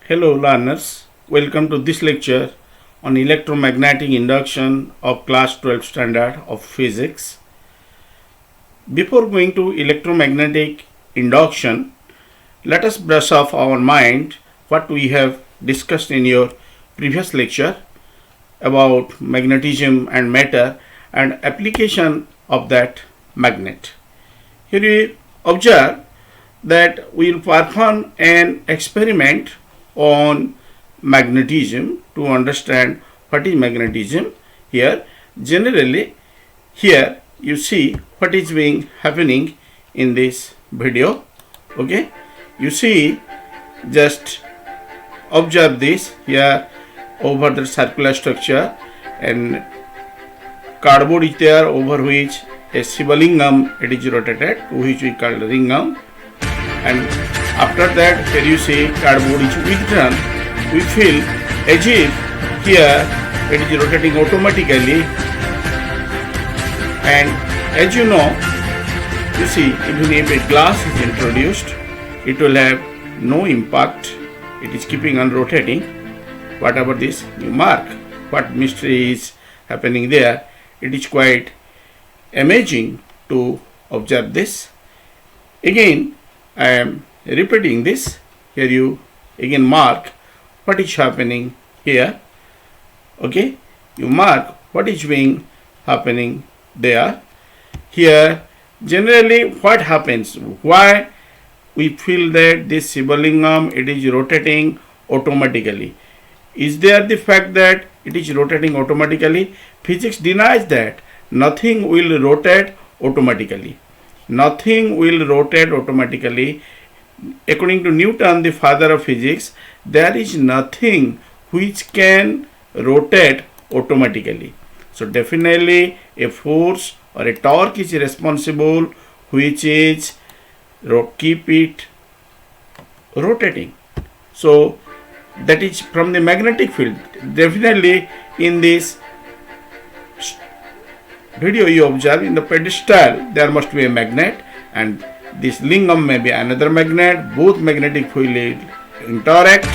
Hello learners, welcome to this lecture on electromagnetic induction of class 12 standard of physics. Before going to electromagnetic induction, let us brush off our mind what we have discussed in your previous lecture about magnetism and matter and application of that magnet. Here we observe that we will perform an experiment on magnetism to understand what is magnetism. Here generally here you see what is being happening in this video. Okay, you see, just observe this. Here over the circular structure and cardboard is there over which a Shivalingam it is rotated, which we call ringam, and after that here you see cardboard is withdrawn. We feel as if here it is rotating automatically, and as you know, you see, even if a glass is introduced, it will have no impact. It is keeping on rotating. Whatever this you mark, what mystery is happening there, it is quite amazing to observe this. Again, I am repeating this. Here you again mark what is happening here. Okay, you mark what is being happening there. Here generally what happens, why we feel that this Shivalingam it is rotating automatically. Is there the fact that it is rotating automatically? Physics denies that. Nothing will rotate automatically. Nothing will rotate automatically. According to Newton, the father of physics, there is nothing which can rotate automatically. So definitely a force or a torque is responsible which is keep it rotating. So that is from the magnetic field. Definitely in this video you observe in the pedestal there must be a magnet, and this lingam may be another magnet. Both magnetic field will interact,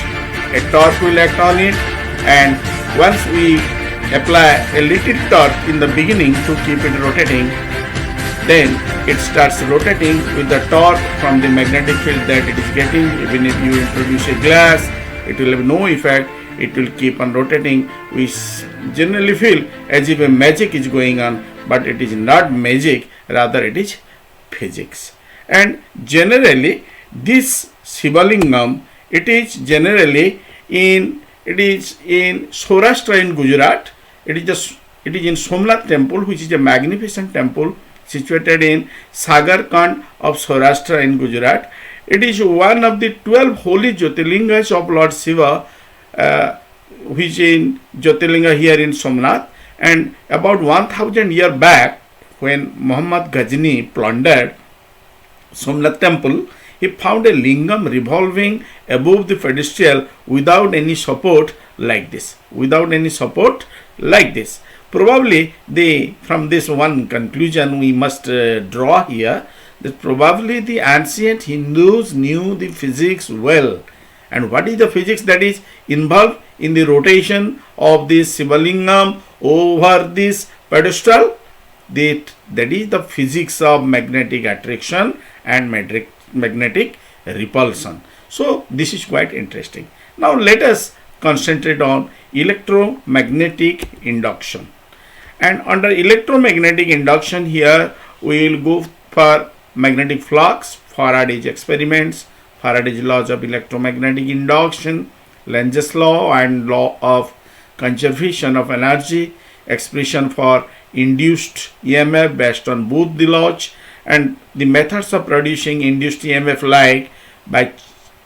a torque will act on it, and once we apply a little torque in the beginning to keep it rotating, then it starts rotating with the torque from the magnetic field that it is getting. Even if you introduce a glass, it will have no effect. It will keep on rotating. We generally feel as if a magic is going on, but it is not magic, rather it is physics. And generally this Shivalingam, it is generally in Saurashtra in Gujarat. It is in Somnath temple, which is a magnificent temple situated in Sagarkand of Saurashtra in Gujarat. It is one of the 12 holy Jyotirlingas of Lord Shiva, which in Jyotirlinga here in Somnath. And about 1000 years back, when Muhammad Ghazni plundered Somnath temple, he found a lingam revolving above the pedestal without any support like this. Without any support like this. Probably from this one conclusion we must draw here, that probably the ancient Hindus knew the physics well. And what is the physics that is involved in the rotation of this Shivalingam over this pedestal? That is the physics of magnetic attraction and magnetic repulsion. So this is quite interesting. Now let us concentrate on electromagnetic induction. And under electromagnetic induction, here we will go for magnetic flux, Faraday's experiments, Faraday's laws of electromagnetic induction, Lenz's law and law of conservation of energy, expression for induced EMF based on both the laws, and the methods of producing induced EMF, like by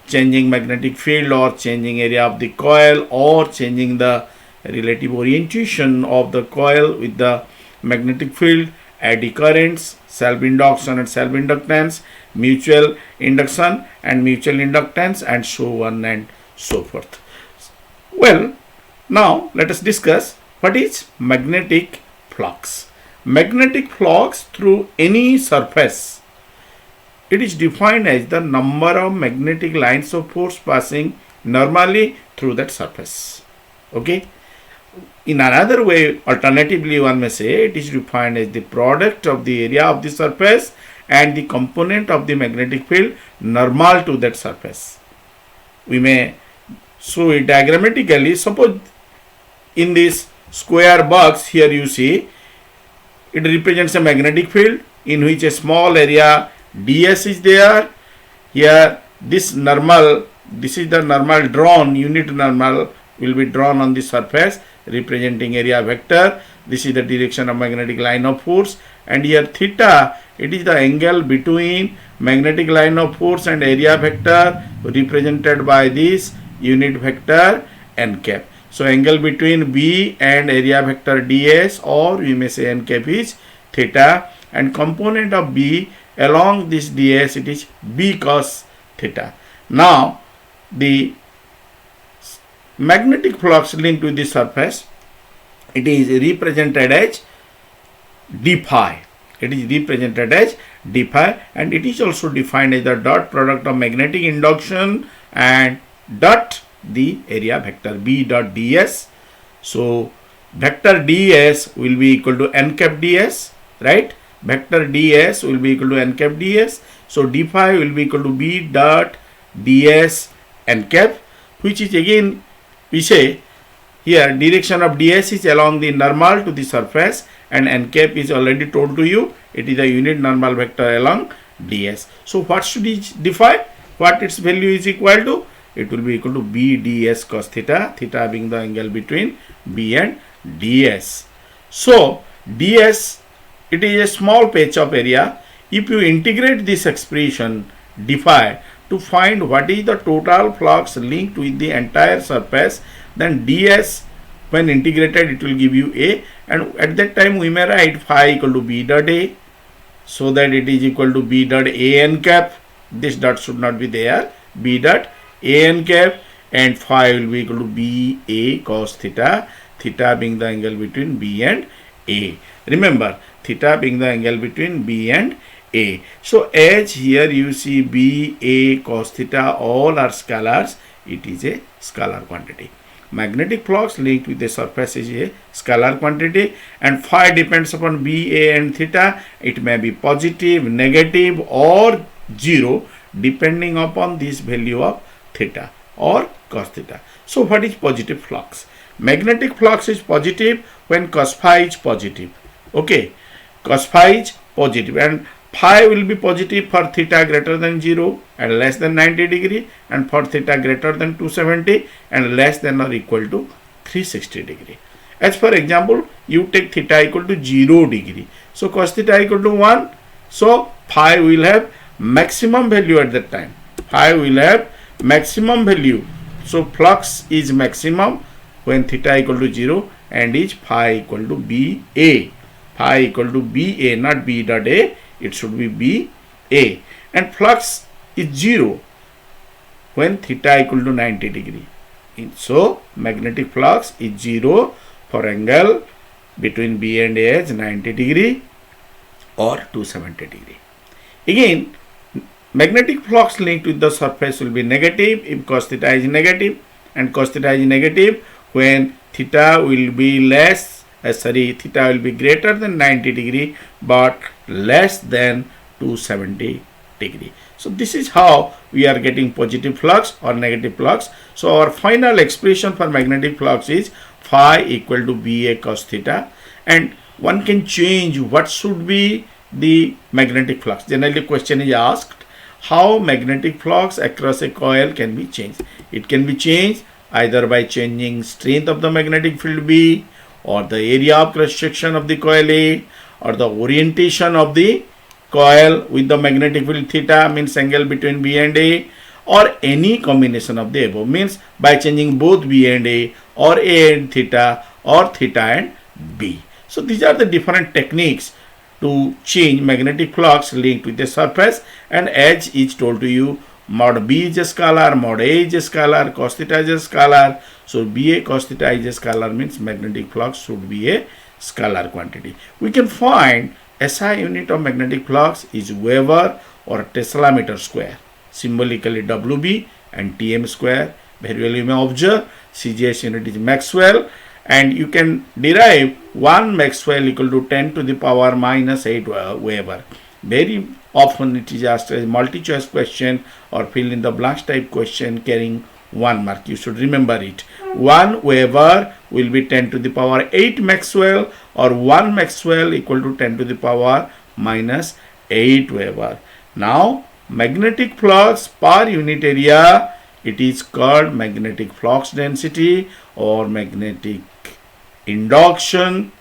changing magnetic field or changing area of the coil or changing the relative orientation of the coil with the magnetic field, eddy currents, self-induction and self-inductance, mutual induction and mutual inductance, and so on and so forth. Well, now let us discuss what is magnetic flux. Magnetic flux through any surface It is defined as the number of magnetic lines of force passing normally through that surface. Okay. In another way, alternatively, one may say it is defined as the product of the area of the surface and the component of the magnetic field normal to that surface. We may show it diagrammatically. Suppose in this square box here you see it represents a magnetic field in which a small area ds is there. Here this is the normal drawn, unit normal will be drawn on the surface representing area vector. This is the direction of magnetic line of force, and here theta, it is the angle between magnetic line of force and area vector represented by this unit vector n cap. So angle between B and area vector ds, or we may say n cap, is theta, and component of B along this ds, it is B cos theta. Now the magnetic flux linked with the surface, it is represented as d phi. It is represented as d phi, and it is also defined as the dot product of magnetic induction and dot the area vector B dot ds. So vector ds will be equal to n cap ds, right? Vector ds will be equal to n cap ds. So d phi will be equal to B dot ds n cap, which is again, we say here direction of ds is along the normal to the surface, and n cap is already told to you, it is a unit normal vector along ds. So what should it define? What its value is equal to? It will be equal to B ds cos theta, theta being the angle between B and ds. So ds, it is a small patch of area. If you integrate this expression d phi to find what is the total flux linked with the entire surface, then ds when integrated it will give you A, and at that time we may write phi equal to B dot A, so that it is equal to B dot A n cap. This dot should not be there. B dot A n cap, and phi will be equal to B A cos theta, theta being the angle between B and A. Remember, theta being the angle between B and A. So as here you see B A cos theta, all are scalars. It is a scalar quantity. Magnetic flux linked with the surface is a scalar quantity, and phi depends upon B A and theta. It may be positive, negative, or 0 depending upon this value of theta or cos theta. So what is positive flux? Magnetic flux is positive when cos phi is positive. Okay, cos phi is positive, and phi will be positive for theta greater than 0 and less than 90 degree, and for theta greater than 270 and less than or equal to 360 degree. As for example, you take theta equal to 0 degree. So cos theta equal to 1. So phi will have maximum value at that time. Phi will have maximum value. So flux is maximum when theta equal to 0 and is phi equal to BA. Phi equal to BA, not B dot A. It should be BA. And flux is 0 when theta equal to 90 degree. So magnetic flux is 0 for angle between B and A is 90 degree or 270 degree. Again, magnetic flux linked with the surface will be negative if cos theta is negative, and cos theta is negative when theta will be theta will be greater than 90 degree but less than 270 degree. So this is how we are getting positive flux or negative flux. So our final expression for magnetic flux is phi equal to BA cos theta, and one can change what should be the magnetic flux. Generally the question is asked, how magnetic flux across a coil can be changed. It can be changed either by changing strength of the magnetic field B, or the area of cross section of the coil A, or the orientation of the coil with the magnetic field theta, means angle between B and A, or any combination of the above, means by changing both B and A, or A and theta, or theta and B. So these are the different techniques to change magnetic flux linked with the surface, and as is told to you, mod B is a scalar, mod A is a scalar, cos theta is a scalar. So BA cos theta is a scalar, means magnetic flux should be a scalar quantity. We can find SI unit of magnetic flux is Weber or Tesla meter square, symbolically WB, and TM square Very well, you may observe CGS unit is Maxwell, and you can derive 1 Maxwell equal to 10 to the power minus 8 Weber. Very often it is asked as multi-choice question or fill in the blanks type question carrying 1 mark. You should remember it. 1 Weber will be 10 to the power 8 Maxwell, or 1 Maxwell equal to 10 to the power minus 8 Weber. Now, magnetic flux per unit area, it is called magnetic flux density or magnetic induction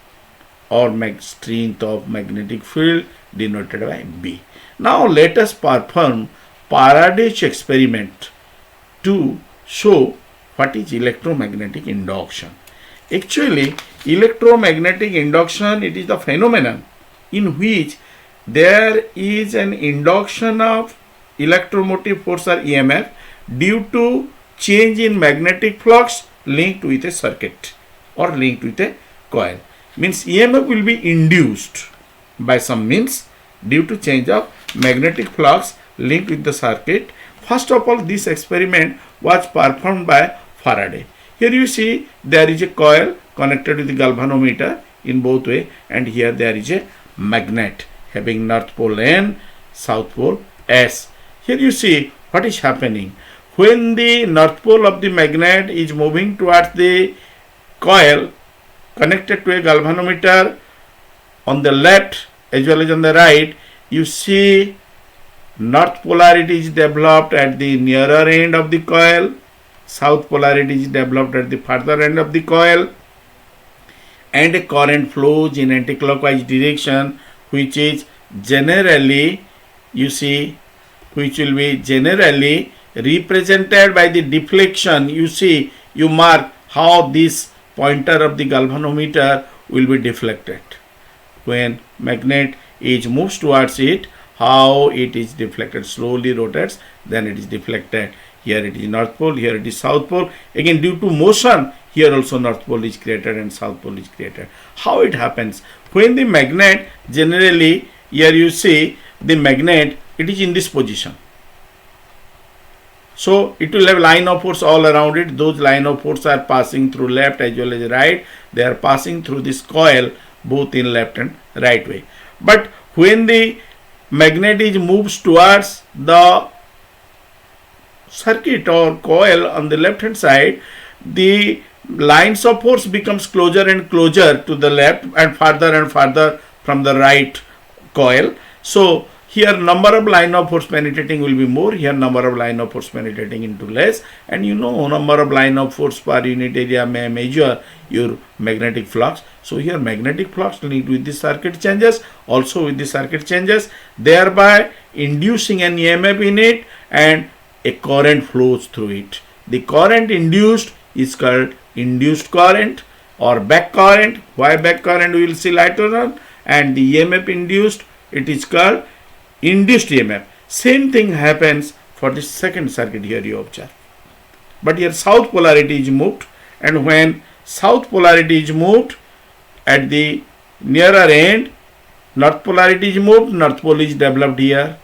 or strength of magnetic field, denoted by B. Now let us perform Faraday's experiment to show what is electromagnetic induction. Actually, electromagnetic induction, it is the phenomenon in which there is an induction of electromotive force or EMF due to change in magnetic flux linked with a circuit or linked with a coil. Means EMF will be induced by some means due to change of magnetic flux linked with the circuit. First of all, this experiment was performed by Faraday. Here you see there is a coil connected with the galvanometer in both way, and here there is a magnet having north pole N, south pole S. Here you see what is happening. When the north pole of the magnet is moving towards the coil connected to a galvanometer on the left as well as on the right, you see north polarity is developed at the nearer end of the coil, south polarity is developed at the further end of the coil, and a current flows in anticlockwise direction, which is generally, you see, which will be generally represented by the deflection. You see, you mark how this pointer of the galvanometer will be deflected. When magnet is moves towards it, how it is deflected, slowly rotates, then it is deflected. Here it is north pole, here it is south pole. Again, due to motion, here also north pole is created and south pole is created. How it happens? When the magnet generally, here you see the magnet, it is in this position. So it will have line of force all around it. Those line of force are passing through left as well as right. They are passing through this coil both in left and right way. But when the magnet is moves towards the circuit or coil on the left hand side, the lines of force becomes closer and closer to the left and farther from the right coil. So here number of line of force penetrating will be more, here number of line of force penetrating into less, and you know number of line of force per unit area may measure your magnetic flux. So here magnetic flux linked with the circuit changes, also with the circuit changes, thereby inducing an EMF in it and a current flows through it. The current induced is called induced current or back current. Why back current we will see later on, and the EMF induced, it is called induced EMF. Same thing happens for the second circuit. Here you observe, but here south polarity is moved, and when south polarity is moved at the nearer end, north polarity is moved, north pole is developed here.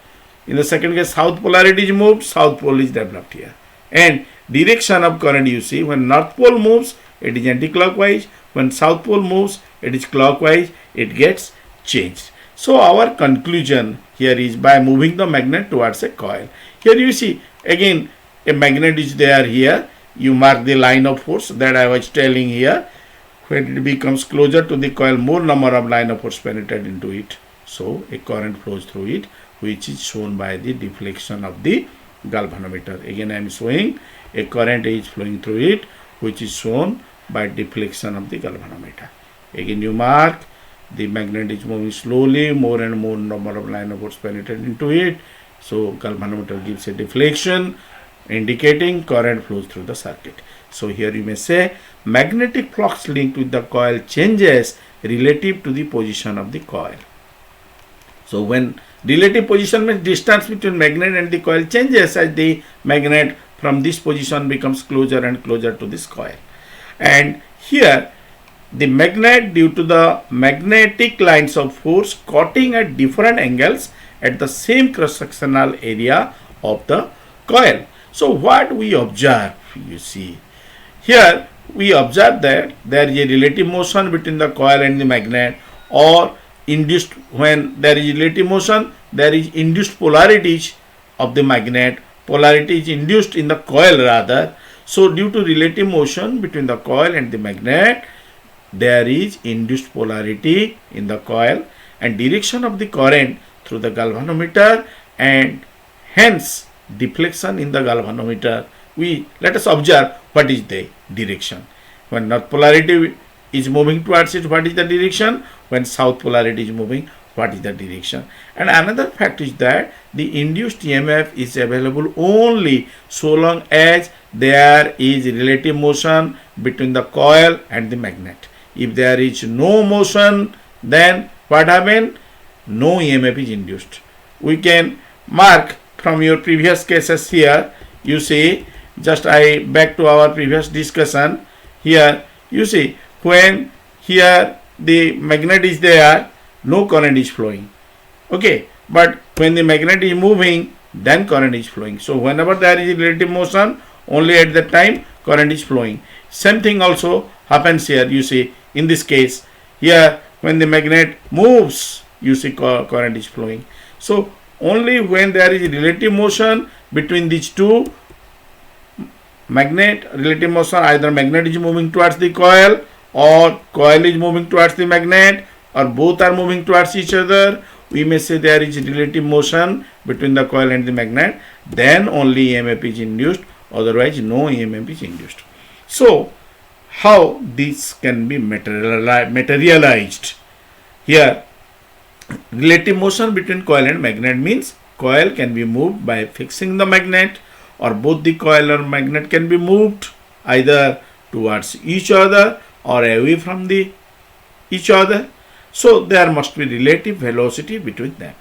In the second case, south polarity is moved, south pole is developed here. And direction of current, you see, when north pole moves, it is anti-clockwise. When south pole moves, it is clockwise. It gets changed. So our conclusion here is by moving the magnet towards a coil. Here you see again a magnet is there here. You mark the line of force that I was telling here. When it becomes closer to the coil, more number of line of force penetrate into it. So a current flows through it, which is shown by the deflection of the galvanometer. Again I am showing a current is flowing through it, which is shown by deflection of the galvanometer. Again you mark the magnet is moving slowly, more and more number of line of force penetrate into it. So galvanometer gives a deflection indicating current flows through the circuit. So here you may say magnetic flux linked with the coil changes relative to the position of the coil. So when relative position means distance between magnet and the coil changes as the magnet from this position becomes closer and closer to this coil. And here the magnet, due to the magnetic lines of force cutting at different angles at the same cross-sectional area of the coil. So what we observe, you see, here we observe that there is a relative motion between the coil and the magnet, or induced, when there is relative motion, there is induced polarities of the magnet. Polarity is induced in the coil rather. So due to relative motion between the coil and the magnet, there is induced polarity in the coil, and direction of the current through the galvanometer, and hence deflection in the galvanometer. Let us observe what is the direction. When north polarity is moving towards it, what is the direction? When south polarity is moving, what is the direction? And another fact is that the induced EMF is available only so long as there is relative motion between the coil and the magnet. If there is no motion, then what happens? No EMF is induced. We can mark from your previous cases here. You see, just I back to our previous discussion. Here you see, when here the magnet is there, no current is flowing. Okay, but when the magnet is moving, then current is flowing. So whenever there is relative motion, only at that time current is flowing. Same thing also happens here. You see, in this case, here when the magnet moves, you see current is flowing. So only when there is relative motion between these two, magnet, relative motion, either magnet is moving towards the coil, or coil is moving towards the magnet, or both are moving towards each other, we may say there is relative motion between the coil and the magnet, then only EMF is induced, otherwise no EMF is induced. So how this can be materialized? Here, relative motion between coil and magnet means coil can be moved by fixing the magnet, or both the coil or magnet can be moved either towards each other or away from each other. So there must be relative velocity between them.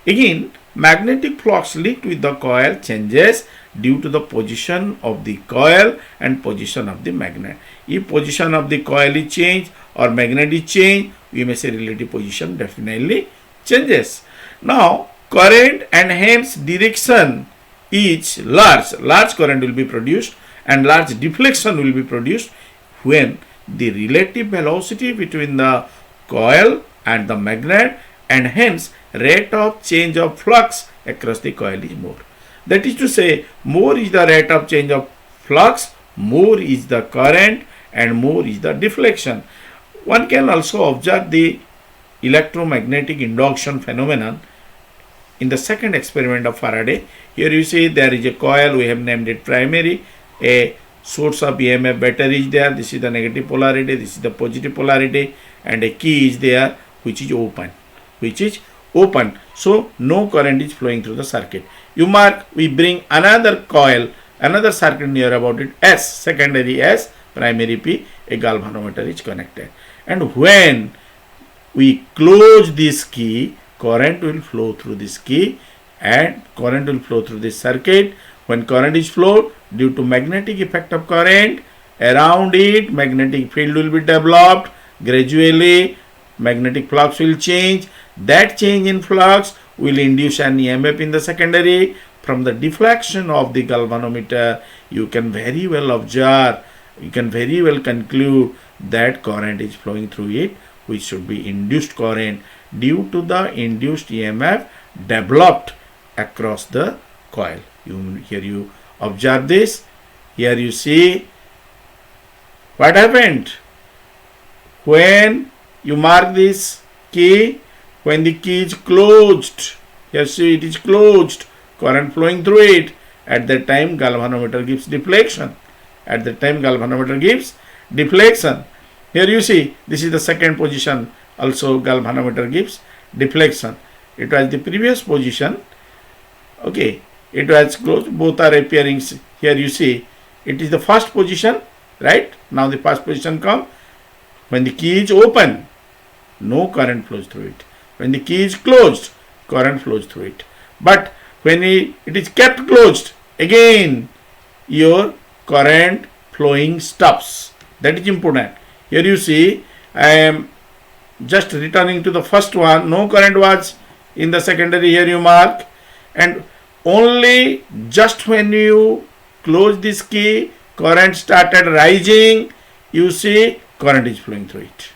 Again, magnetic flux linked with the coil changes due to the position of the coil and position of the magnet. If position of the coil is changed or magnet is changed, we may say relative position definitely changes. Now, current and hence direction is large current will be produced and large deflection will be produced when the relative velocity between the coil and the magnet, and hence rate of change of flux across the coil is more. That is to say, more is the rate of change of flux, more is the current, and more is the deflection. One can also observe the electromagnetic induction phenomenon in the second experiment of Faraday. Here you see there is a coil, we have named it primary, a source of EMF battery is there, this is the negative polarity, this is the positive polarity, and a key is there which is open. So no current is flowing through the circuit. You mark, we bring another coil, another circuit near about it, S, secondary S, primary P, a galvanometer is connected. And when we close this key, current will flow through this key and current will flow through this circuit. When current is flowed, due to magnetic effect of current, around it magnetic field will be developed. Gradually magnetic flux will change. That change in flux will induce an EMF in the secondary. From the deflection of the galvanometer, you can very well observe, you can very well conclude that current is flowing through it, which should be induced current due to the induced EMF developed across the coil. Here you observe this. Here you see what happened. When you mark this key, when the key is closed, here see it is closed, current flowing through it. At that time galvanometer gives deflection. Here you see this is the second position, also galvanometer gives deflection. It was the previous position. Okay, it was closed, both are appearing. Here you see it is the first position, right? Now the first position come. When the key is open, no current flows through it. When the key is closed, current flows through it. But when it is kept closed, again your current flowing stops. That is important. Here you see, I am just returning to the first one. No current was in the secondary. Here you mark, and only just when you close this key, current started rising, you see current is flowing through it.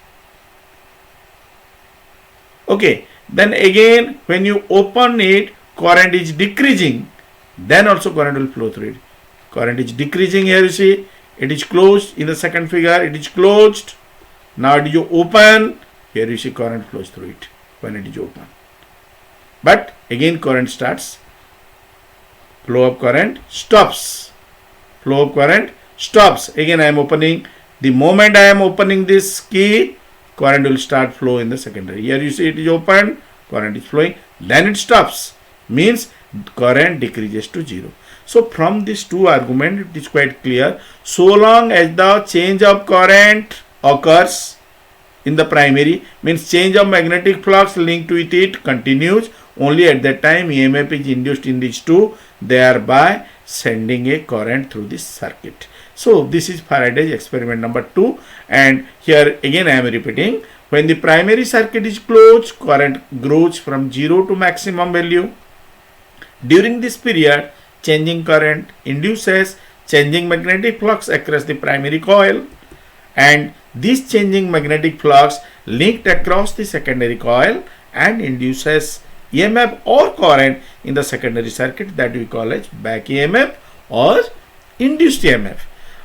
Okay, then again when you open it, current is decreasing, then also current will flow through it. Current is decreasing here, you see it is closed. In the second figure it is closed. Now it is open, here you see current flows through it when it is open. But again current starts, flow of current stops, flow of current stops. Again I am opening, the moment I am opening this key, current will start flow in the secondary. Here you see it is open, current is flowing, then it stops, means current decreases to 0. So from these two arguments it is quite clear, so long as the change of current occurs in the primary, means change of magnetic flux linked with it continues, only at that time EMF is induced in these two, thereby sending a current through this circuit. So this is Faraday's experiment number 2, and here again I am repeating, when the primary circuit is closed, current grows from 0 to maximum value. During this period, changing current induces changing magnetic flux across the primary coil, and this changing magnetic flux linked across the secondary coil and induces EMF or current in the secondary circuit, that we call as back EMF or induced EMF.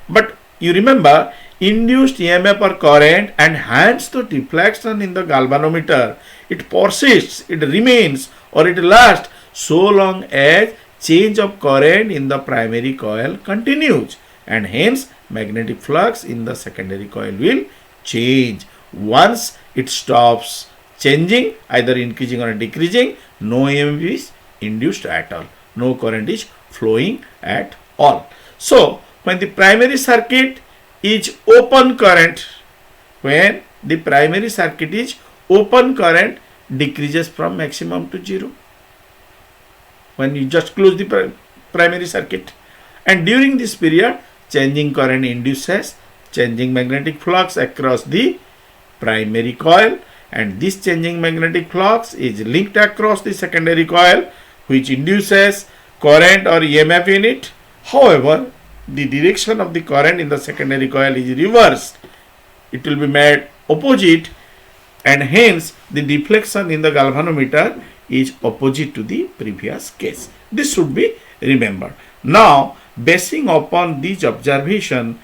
But you remember, induced EMF or current and hence the deflection in the galvanometer, it persists, it remains, or it lasts so long as change of current in the primary coil continues, and hence magnetic flux in the secondary coil will change. Once it stops changing, either increasing or decreasing, no EMF is induced at all, no current is flowing at all. So when the primary circuit is open current, when the primary circuit is open, current decreases from maximum to 0 when you just close the primary circuit, and during this period changing current induces changing magnetic flux across the primary coil, and this changing magnetic flux is linked across the secondary coil, which induces current or EMF in it. However, the direction of the current in the secondary coil is reversed, it will be made opposite, and hence the deflection in the galvanometer is opposite to the previous case. This should be remembered. Now, basing upon this observation,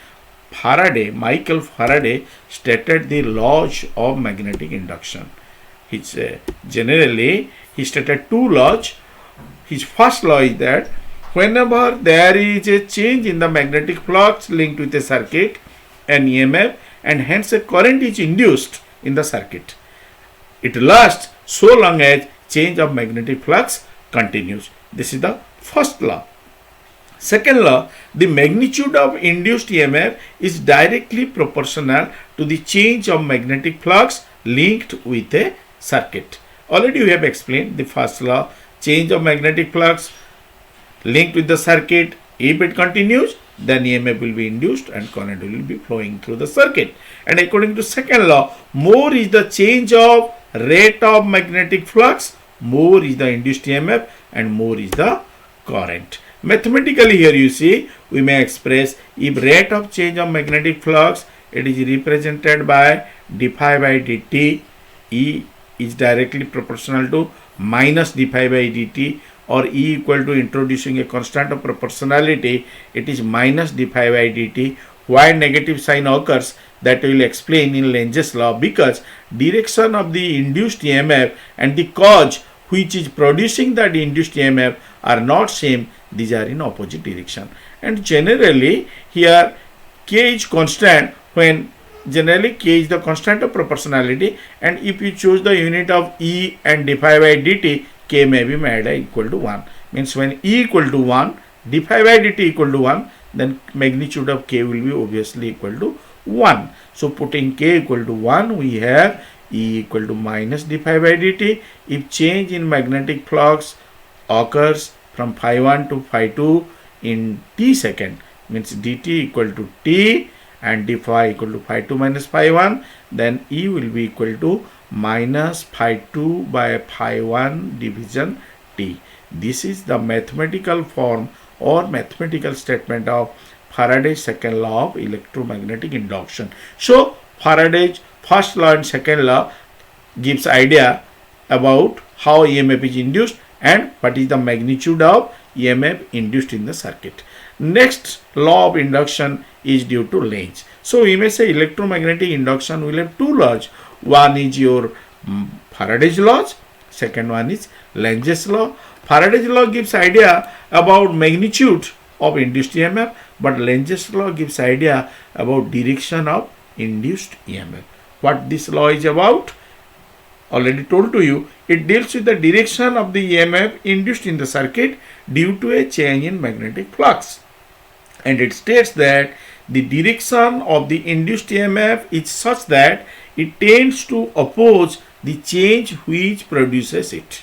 Michael Faraday stated the laws of magnetic induction. Generally, he stated two laws. His first law is that whenever there is a change in the magnetic flux linked with a circuit, an EMF, and hence a current is induced in the circuit, it lasts so long as change of magnetic flux continues. This is the first law. Second law, the magnitude of induced EMF is directly proportional to the change of magnetic flux linked with a circuit. Already we have explained the first law, change of magnetic flux linked with the circuit, if it continues, then EMF will be induced and current will be flowing through the circuit. And according to second law, more is the change of rate of magnetic flux, more is the induced EMF and more is the current. Mathematically here you see, we may express, if rate of change of magnetic flux, it is represented by d phi by dt, E is directly proportional to minus d phi by dt, or E equal to, introducing a constant of proportionality, it is minus d phi by dt. Why negative sign occurs, that we will explain in Lentz's law, because direction of the induced EMF and the cause which is producing that induced EMF are not same, these are in opposite direction. And generally here K is constant, when generally K is the constant of proportionality, and if you choose the unit of E and d phi by dt, K may be made equal to 1. Means when E equal to 1, d phi by dt equal to 1, then magnitude of K will be obviously equal to 1. So putting K equal to 1, we have E equal to minus d phi by dt. If change in magnetic flux occurs from phi 1 to phi 2 in t second, means dt equal to t and d phi equal to phi 2 minus phi 1, then E will be equal to minus phi 2 by phi 1 division t. This is the mathematical form or mathematical statement of Faraday's second law of electromagnetic induction. So Faraday's first law and second law gives idea about how EMF is induced and what is the magnitude of EMF induced in the circuit. Next law of induction is due to Lenz. So we may say electromagnetic induction will have two laws. One is your Faraday's laws, second one is Lenz's law. Faraday's law gives idea about magnitude of induced EMF, but Lenz's law gives idea about direction of induced EMF. What this law is about? Already told to you, it deals with the direction of the EMF induced in the circuit due to a change in magnetic flux. And it states that the direction of the induced EMF is such that it tends to oppose the change which produces it.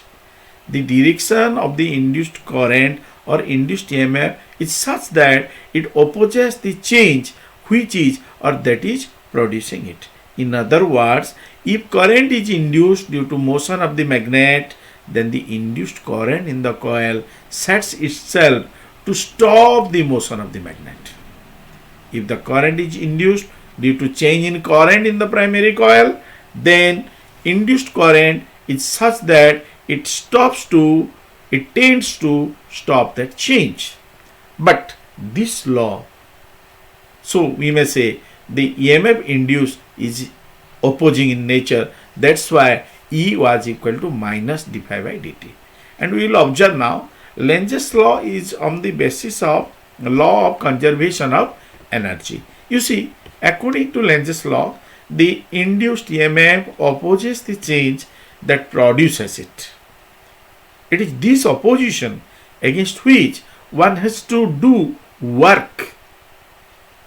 The direction of the induced current or induced EMF is such that it opposes the change which is or that is producing it. In other words, if current is induced due to motion of the magnet, then the induced current in the coil sets itself to stop the motion of the magnet. If the current is induced due to change in current in the primary coil, then induced current is such that it tends to stop that change. But this law, so we may say the EMF induced is opposing in nature. That's why E was equal to minus d phi by dt. And we will observe now, Lenz's law is on the basis of the law of conservation of energy. You see, according to Lenz's law, the induced EMF opposes the change that produces it. It is this opposition against which one has to do work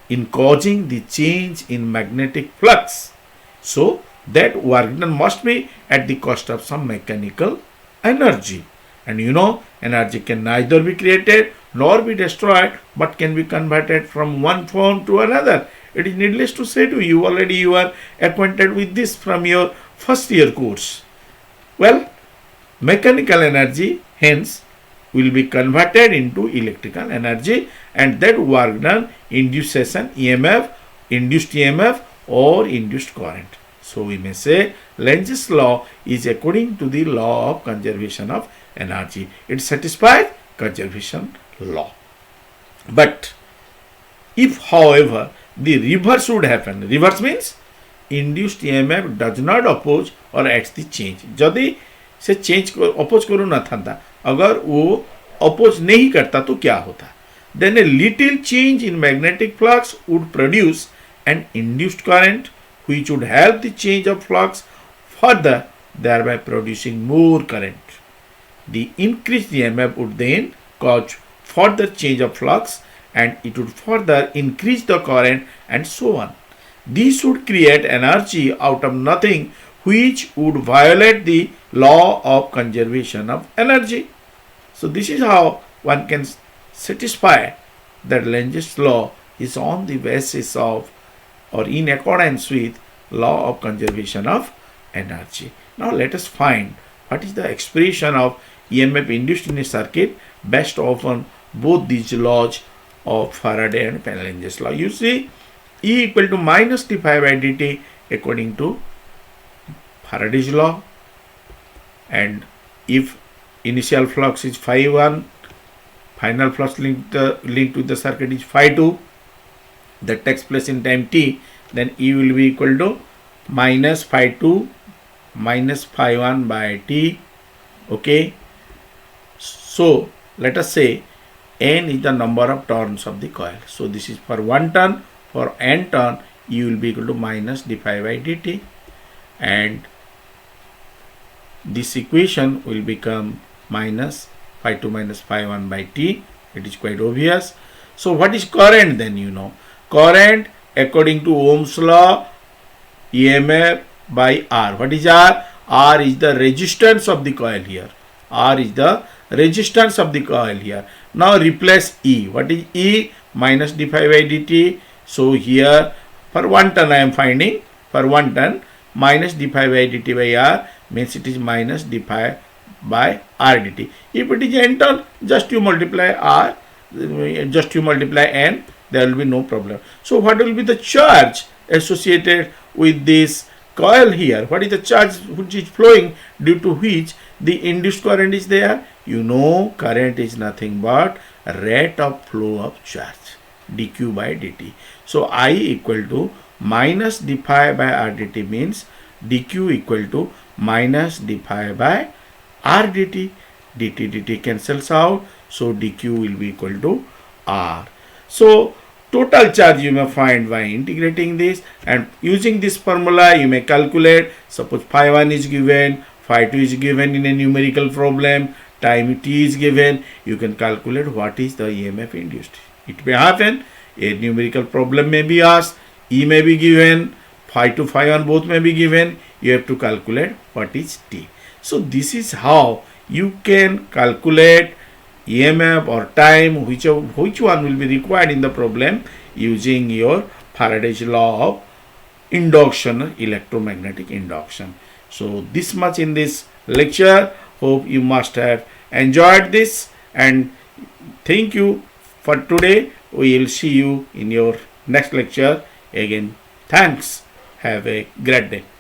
in causing the change in magnetic flux. So that work done must be at the cost of some mechanical energy. And you know, energy can neither be created nor be destroyed, but can be converted from one form to another. It is needless to say to you, already you are acquainted with this from your first year course. Well, mechanical energy hence will be converted into electrical energy, and that work done induces an EMF, induced EMF or induced current. So we may say Lenz's law is according to the law of conservation of energy. It satisfies conservation law. But if, however, the reverse would happen, reverse means induced EMF does not oppose or acts the change. यदि से change को oppose करू न था, अगर वो oppose नहीं करता तो क्या होता? Then a little change in magnetic flux would produce an induced current which would help the change of flux further, thereby producing more current. The increased EMF would then cause further change of flux and it would further increase the current and so on. This would create energy out of nothing, which would violate the law of conservation of energy. So this is how one can satisfy that Lenz's law is on the basis of or in accordance with law of conservation of energy. Now let us find what is the expression of EMF induced in a circuit based upon both these laws of Faraday and Lenz's law. You see, E equal to minus d phi by dt according to Faraday's law, and if initial flux is phi 1, final flux linked with the circuit is phi 2, that takes place in time t, then E will be equal to minus phi 2 minus phi 1 by t. Okay, so let us say n is the number of turns of the coil. So this is for one turn. For n turn, E will be equal to minus d phi by dt, and this equation will become minus phi 2 minus phi 1 by t. It is quite obvious. So what is current then? You know, current according to Ohm's law, EMF by R. What is R? R is the resistance of the coil here. R is the resistance of the coil here. Now replace E. What is E? Minus d phi by dt. So here for one turn I am finding, for one turn minus d phi by dt by R means it is minus d phi by R dt. If it is n turn, just you multiply R just you multiply n, there will be no problem. So what will be the charge associated with this coil here? What is the charge which is flowing, due to which the induced current is there? You know, current is nothing but rate of flow of charge, dq by dt. So I equal to minus d phi by r dt means dq equal to minus d phi by r dt. dt cancels out, so dq will be equal to r. So total charge you may find by integrating this, and using this formula you may calculate. Suppose phi 1 is given, phi 2 is given in a numerical problem, time t is given, you can calculate what is the EMF induced. It may happen, a numerical problem may be asked, E may be given, phi 2, phi 1 both may be given, you have to calculate what is t. So this is how you can calculate EMF or time, which one will be required in the problem, using your Faraday's law of induction, electromagnetic induction. So this much in this lecture. Hope you must have enjoyed this, and thank you for today. We will see you in your next lecture again. Thanks. Have a great day.